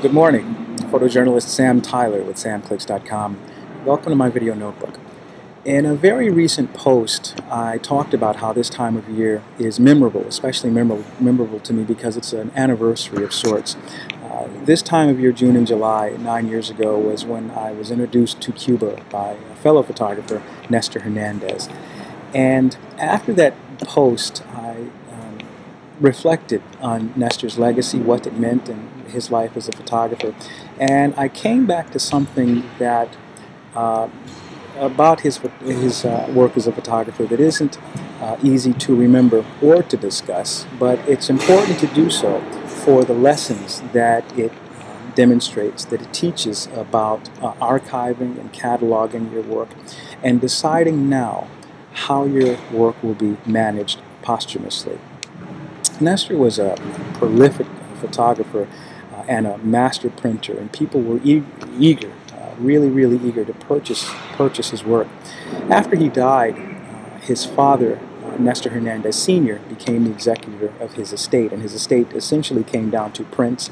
Good morning. Photojournalist Sam Tyler with samclicks.com. Welcome to my video notebook. In a very recent post, I talked about how this time of year is memorable, especially memorable to me because it's an anniversary of sorts. This time of year, June and July, 9 years ago, was when I was introduced to Cuba by a fellow photographer, Nestor Hernandez. And after that post, I reflected on Nestor's legacy, what it meant in his life as a photographer, and I came back to something that about his work as a photographer that isn't easy to remember or to discuss, but it's important to do so for the lessons that it demonstrates, that it teaches about archiving and cataloging your work and deciding now how your work will be managed posthumously. Nestor was a prolific photographer and a master printer, and people were eager, really eager to purchase his work. After he died, his father, Nestor Hernandez Sr., became the executor of his estate, and his estate essentially came down to prints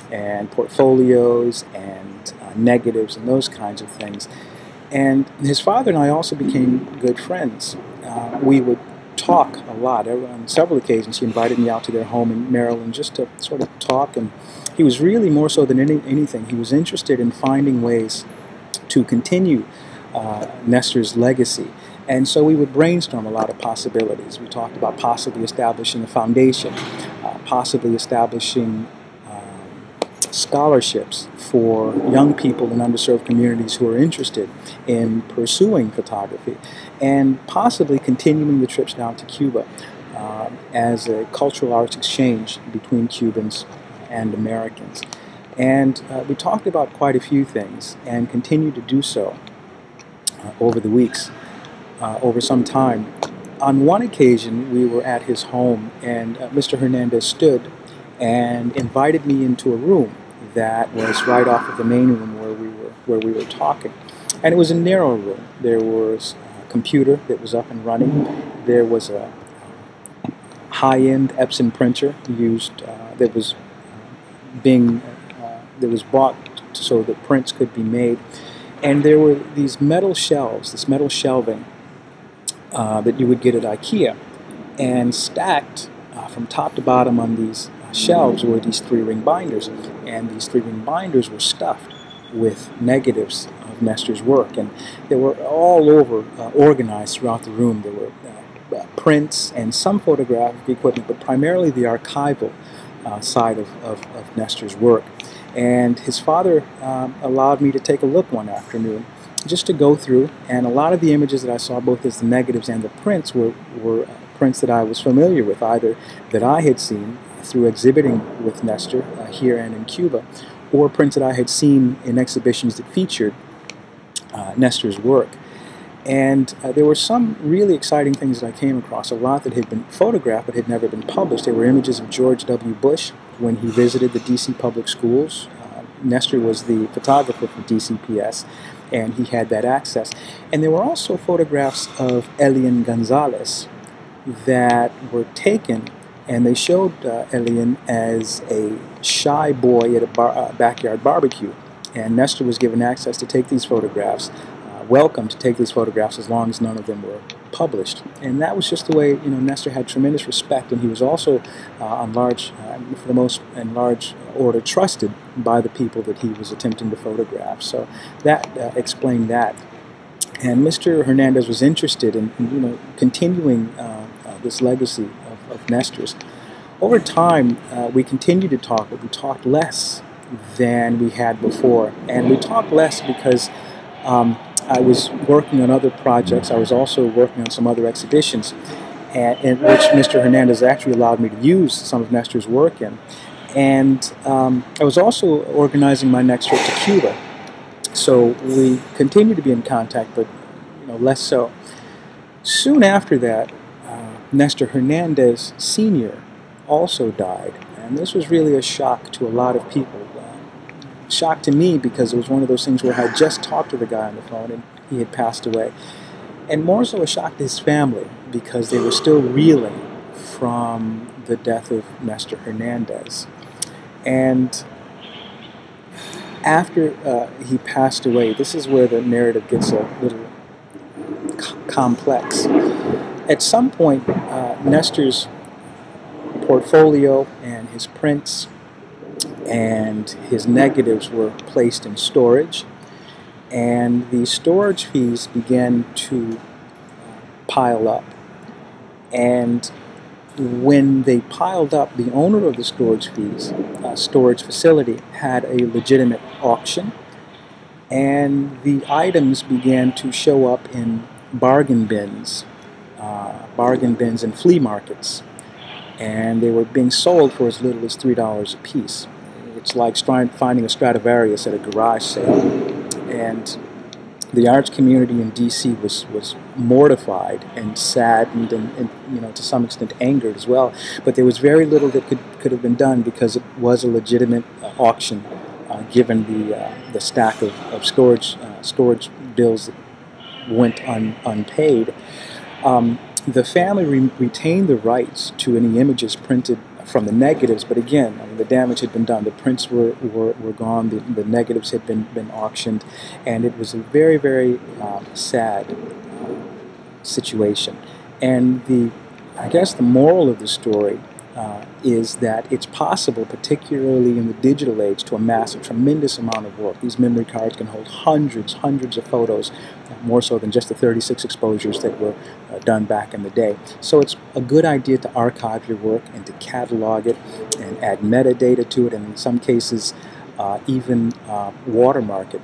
and portfolios and negatives and those kinds of things. And his father and I also became good friends. We would talk a lot. On several occasions he invited me out to their home in Maryland just to sort of talk, and he was really, more so than anything, he was interested in finding ways to continue Nestor's legacy. And so we would brainstorm a lot of possibilities. We talked about possibly establishing a foundation, possibly establishing scholarships for young people in underserved communities who are interested in pursuing photography, and possibly continuing the trips down to Cuba as a cultural arts exchange between Cubans and Americans. And we talked about quite a few things and continued to do so over the weeks, over some time. On one occasion we were at his home, and Mr. Hernandez stood and invited me into a room that was right off of the main room where we were talking. And it was a narrow room. There was a computer that was up and running. There was a high-end Epson printer used that was bought so that prints could be made. And there were these metal shelves, this metal shelving that you would get at IKEA, and stacked from top to bottom on these shelves were these 3-ring binders, and these 3-ring binders were stuffed with negatives of Nestor's work, and they were all over, organized throughout the room. There were prints and some photographic equipment, but primarily the archival side of Nestor's work. And his father allowed me to take a look one afternoon, just to go through, and a lot of the images that I saw, both as the negatives and the prints, were prints that I was familiar with, either that I had seen through exhibiting with Nestor here and in Cuba, or prints that I had seen in exhibitions that featured Nestor's work. And there were some really exciting things that I came across, a lot that had been photographed but had never been published. There were images of George W. Bush when he visited the D.C. public schools. Nestor was the photographer for DCPS, and he had that access. And there were also photographs of Elian Gonzalez that were taken, and they showed Elian as a shy boy at a backyard barbecue. And Nestor was given access to take these photographs, welcome to take these photographs as long as none of them were published. And that was just the way, Nestor had tremendous respect, and he was also for the most and large order, trusted by the people that he was attempting to photograph. So that explained that. And Mr. Hernandez was interested in continuing this legacy of Nestor's. Over time, we continued to talk, but we talked less than we had before. And we talked less because I was working on other projects. I was also working on some other exhibitions in which Mr. Hernandez actually allowed me to use some of Nestor's work in. And I was also organizing my next trip to Cuba. So we continued to be in contact, but less so. Soon after that, Nestor Hernandez Sr. also died, and this was really a shock to a lot of people. Shock to me because it was one of those things where I had just talked to the guy on the phone and he had passed away. And more so a shock to his family because they were still reeling from the death of Nestor Hernandez. And After he passed away, this is where the narrative gets a little complex. At some point, Nestor's portfolio and his prints and his negatives were placed in storage, and the storage fees began to pile up. And when they piled up, the owner of the storage facility had a legitimate auction, and the items began to show up in bargain bins and flea markets, and they were being sold for as little as $3 a piece. It's like finding a Stradivarius at a garage sale. And the arts community in D.C. was mortified and saddened and to some extent angered as well. But there was very little that could have been done because it was a legitimate auction, given the stack of storage bills that went unpaid. The family retained the rights to any images printed from the negatives, but again, I mean, the damage had been done. The prints were gone, the negatives had been auctioned, and it was a very, very sad situation. And I guess the moral of the story is that it's possible, particularly in the digital age, to amass a tremendous amount of work. These memory cards can hold hundreds of photos, more so than just the 36 exposures that were done back in the day. So it's a good idea to archive your work and to catalog it and add metadata to it, and in some cases even watermark it.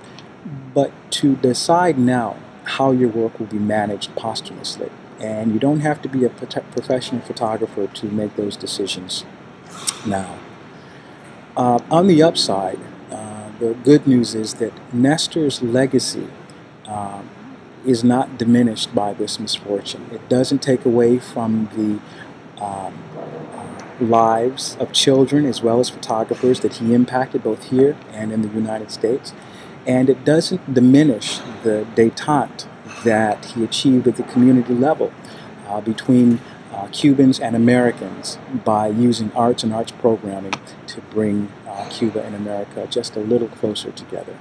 But to decide now how your work will be managed posthumously. And you don't have to be a professional photographer to make those decisions now. On the upside, the good news is that Nestor's legacy is not diminished by this misfortune. It doesn't take away from the lives of children as well as photographers that he impacted both here and in the United States. And it doesn't diminish the détente that he achieved at the community level between Cubans and Americans by using arts and arts programming to bring Cuba and America just a little closer together.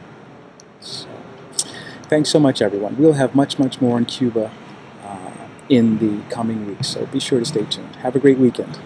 So, thanks so much, everyone. We'll have much more on Cuba in the coming weeks, so be sure to stay tuned. Have a great weekend.